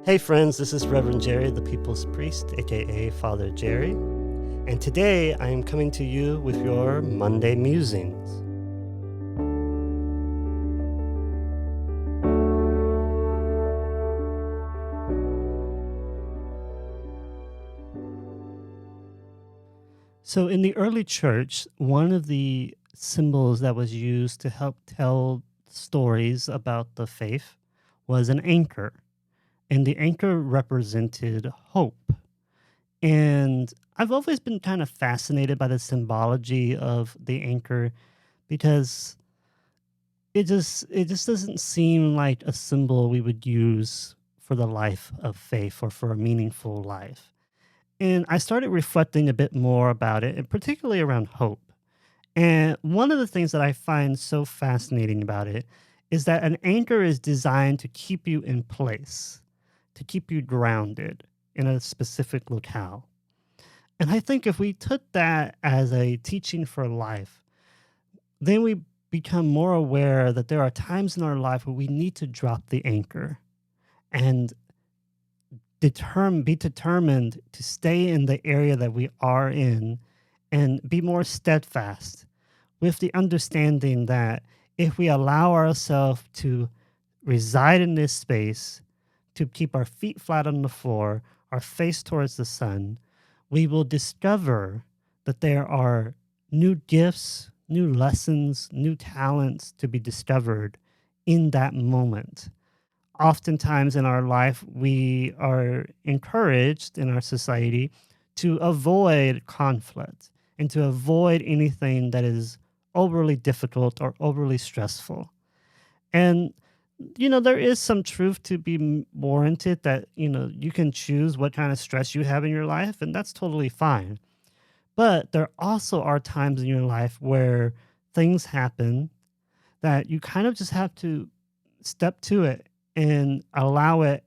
Hey friends, this is Reverend Jerry, the People's Priest, aka Father Jerry, and today I am coming to you with your Monday Musings. So in the early church, one of the symbols that was used to help tell stories about the faith was an anchor. And the anchor represented hope. And I've always been kind of fascinated by the symbology of the anchor because it just doesn't seem like a symbol we would use for the life of faith or for a meaningful life. And I started reflecting a bit more about it, and particularly around hope. And one of the things that I find so fascinating about it is that an anchor is designed to keep you in place, to keep you grounded in a specific locale. And I think if we took that as a teaching for life, then we become more aware that there are times in our life where we need to drop the anchor and be determined to stay in the area that we are in and be more steadfast with the understanding that if we allow ourselves to reside in this space, to keep our feet flat on the floor, our face towards the sun, we will discover that there are new gifts, new lessons, new talents to be discovered in that moment. Oftentimes in our life, we are encouraged in our society to avoid conflict and to avoid anything that is overly difficult or overly stressful. And there is some truth to be warranted that, you can choose what kind of stress you have in your life, and that's totally fine. But there also are times in your life where things happen that you kind of just have to step to it and allow it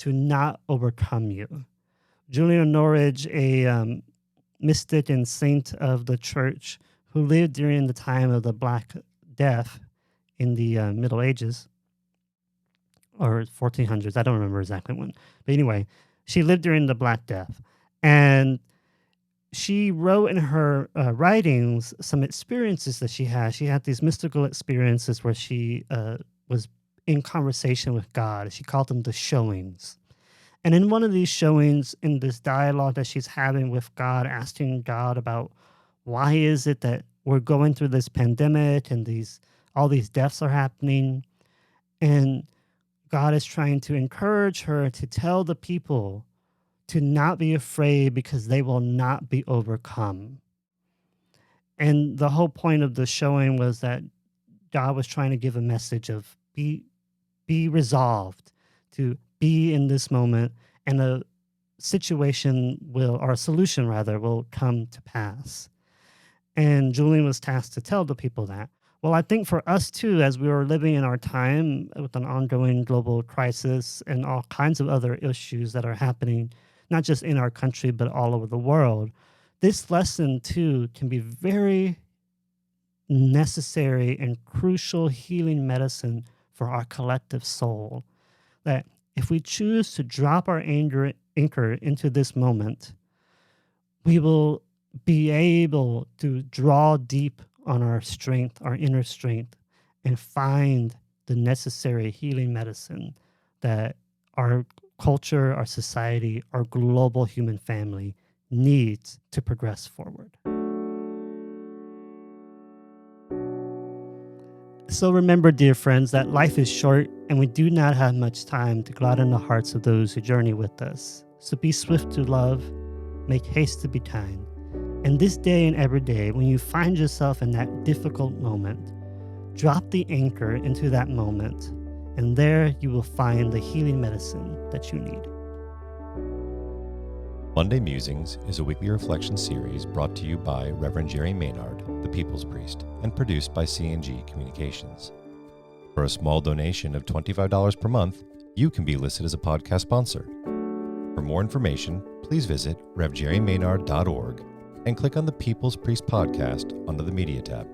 to not overcome you. Julian Norwich, a mystic and saint of the church who lived during the time of the Black Death in the Middle Ages, or 1400s. I don't remember exactly when. But anyway, she lived during the Black Death. And she wrote in her writings some experiences that she had. She had these mystical experiences where she was in conversation with God. She called them the showings. And in one of these showings, in this dialogue that she's having with God, asking God about why is it that we're going through this pandemic and all these deaths are happening. And God is trying to encourage her to tell the people to not be afraid because they will not be overcome. And the whole point of the showing was that God was trying to give a message of be resolved, to be in this moment, and a situation or a solution rather, will come to pass. And Julian was tasked to tell the people that. Well, I think for us too, as we are living in our time with an ongoing global crisis and all kinds of other issues that are happening, not just in our country, but all over the world, this lesson too can be very necessary and crucial healing medicine for our collective soul. That if we choose to drop our anchor into this moment, we will be able to draw deep on our strength, our inner strength, and find the necessary healing medicine that our culture, our society, our global human family needs to progress forward. So remember, dear friends, that life is short and we do not have much time to gladden the hearts of those who journey with us. So be swift to love, make haste to be kind. And this day and every day, when you find yourself in that difficult moment, drop the anchor into that moment, and there you will find the healing medicine that you need. Monday Musings is a weekly reflection series brought to you by Reverend Jerry Maynard, the People's Priest, and produced by C&G Communications. For a small donation of $25 per month, you can be listed as a podcast sponsor. For more information, please visit revjerrymaynard.org and click on the People's Priest podcast under the Media tab.